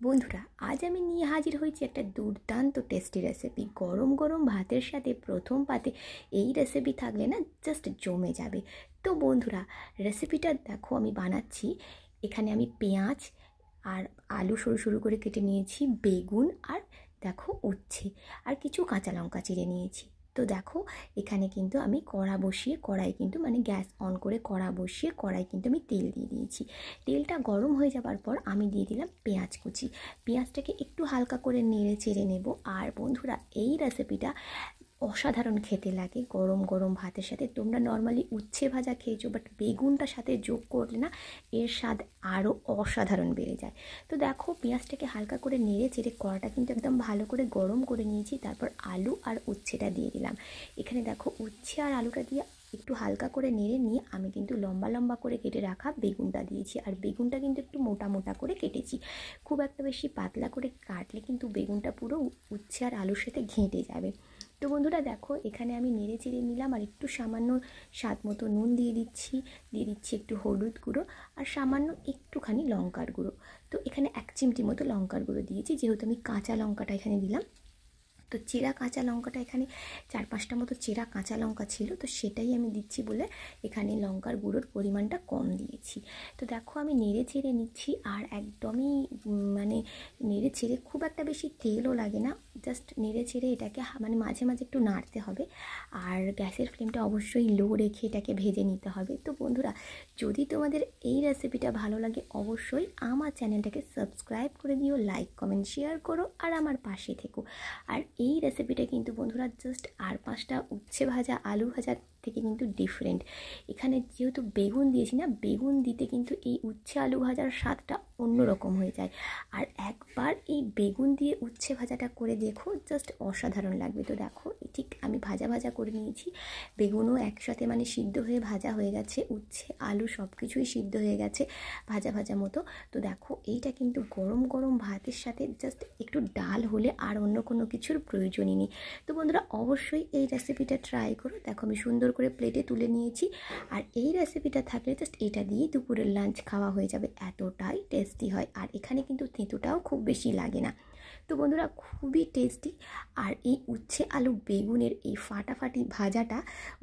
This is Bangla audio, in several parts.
বন্ধুরা, আজ আমি নিয়ে হাজির হয়েছি একটা দুর্দান্ত টেস্টি রেসিপি। গরম গরম ভাতের সাথে প্রথম পাতে এই রেসিপি থাকলে না জাস্ট জমে যাবে। তো বন্ধুরা, রেসিপিটা দেখো আমি বানাচ্ছি। এখানে আমি পেঁয়াজ আর আলু সরু সরু করে কেটে নিয়েছি, বেগুন আর দেখো উচ্ছে আর কিছু কাঁচা লঙ্কা চিড়ে নিয়েছি। তো দেখো এখানে কিন্তু আমি কড়াই কিন্তু মানে গ্যাস অন করে কড়া বসিয়ে কড়াই কিন্তু আমি তেল দিয়ে দিয়েছি। তেলটা গরম হয়ে যাবার পর আমি দিয়ে দিলাম পেঁয়াজ কুচি। পেঁয়াজটাকে একটু হালকা করে নেড়ে চেড়ে নেব। আর বন্ধুরা, এই রেসিপিটা অসাধারণ খেতে লাগে গরম গরম ভাতের সাথে। তোমরা নর্মালি উচ্ছে ভাজা খেয়েছো, বাট বেগুনটা সাথে যোগ করলে না এর স্বাদ আরও অসাধারণ বেড়ে যায়। তো দেখো পেঁয়াজটাকে হালকা করে নেড়ে চেড়ে কড়াটা কিন্তু একদম ভালো করে গরম করে নিয়েছি। তারপর আলু আর উচ্ছেটা দিয়ে দিলাম। এখানে দেখো উচ্ছে আর আলুটা দিয়ে একটু হালকা করে নেড়ে নিয়ে আমি কিন্তু লম্বা লম্বা করে কেটে রাখা বেগুনটা দিয়েছি। আর বেগুনটা কিন্তু একটু মোটা মোটা করে কেটেছি। খুব একটা বেশি পাতলা করে কাটলে কিন্তু বেগুনটা পুরো উচ্ছে আর আলুর সাথে ঘেঁটে যাবে। তো বন্ধুরা দেখো এখানে আমি নেড়ে চেড়ে নিলাম আর একটু সামান্য স্বাদ মতো নুন দিয়ে দিচ্ছি একটু হলুদ গুঁড়ো আর সামান্য একটুখানি লঙ্কার গুঁড়ো। তো এখানে 1 চিমটি মতো লঙ্কার গুঁড়ো দিয়েছি, যেহেতু আমি কাঁচা লঙ্কাটা এখানে দিলাম। তো চেরা কাঁচা লঙ্কাটা এখানে 4-5টা মতো চেরা কাঁচা লঙ্কা ছিল, তো সেটাই আমি দিচ্ছি বলে এখানে লঙ্কার গুঁড়োর পরিমাণটা কম দিয়েছি। তো দেখো আমি নেড়ে চেড়ে নিচ্ছি আর একদমই মানে নেড়ে চেড়ে খুব একটা বেশি তেলও লাগে না, জাস্ট নেড়ে চেড়ে এটাকে মানে মাঝে মাঝে একটু নাড়তে হবে। আর গ্যাসের ফ্লেমটা অবশ্যই লো রেখে এটাকে ভেজে নিতে হবে। তো বন্ধুরা, যদি তোমাদের এই রেসিপিটা ভালো লাগে অবশ্যই আমার চ্যানেলটাকে সাবস্ক্রাইব করে দিও, লাইক কমেন্ট শেয়ার করো আর আমার পাশে থেকো। আর এই রেসিপিটা কিন্তু বন্ধুরা জাস্ট আর 5টা উচ্ছে ভাজা আলু ভাজা থেকে কিন্তু ডিফারেন্ট। এখানে যেহেতু বেগুন দিয়েছি না, বেগুন দিতে কিন্তু এই উচ্ছে আলু ভাজার স্বাদটা অন্যরকম হয়ে যায়। আর একবার এই বেগুন দিয়ে উচ্ছে ভাজাটা করে দেখো, জাস্ট অসাধারণ লাগবে। তো দেখো ঠিক আমি ভাজা ভাজা করে নিয়েছি, বেগুনও একসাথে মানে সিদ্ধ হয়ে ভাজা হয়ে গেছে, উচ্ছে আলু সব কিছুই সিদ্ধ হয়ে গেছে ভাজা ভাজা মতো। তো দেখো এইটা কিন্তু গরম গরম ভাতের সাথে জাস্ট একটু ডাল হলে আর অন্য কোনো কিছুর প্রয়োজনই নেই। তো বন্ধুরা অবশ্যই এই রেসিপিটা ট্রাই করো। দেখো আমি সুন্দর করে প্লেটে তুলে নিয়েছি। আর এই রেসিপিটা থাকলে জাস্ট এটা দিয়ে দুপুরের লাঞ্চ খাওয়া হয়ে যাবে, এতটাই টেস্টি হয়। আর এখানে কিন্তু তেঁতুটাও খুব বেশি লাগে না। তো বন্ধুরা খুবই টেস্টি। আর এই উচ্ছে আলু বেগুনের এই ফাটাফাটি ভাজাটা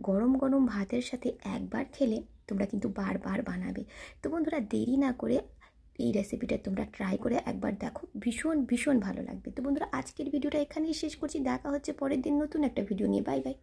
গরম গরম ভাতের সাথে একবার খেলে তোমরা কিন্তু বারবার বানাবে। তো বন্ধুরা দেরি না করে এই রেসিপিটা তোমরা ট্রাই করে একবার দেখো, ভীষণ ভীষণ ভালো লাগবে। তো বন্ধুরা আজকের ভিডিওটা এখানেই শেষ করছি, দেখা হচ্ছে পরের দিন নতুন একটা ভিডিও নিয়ে। Bye bye.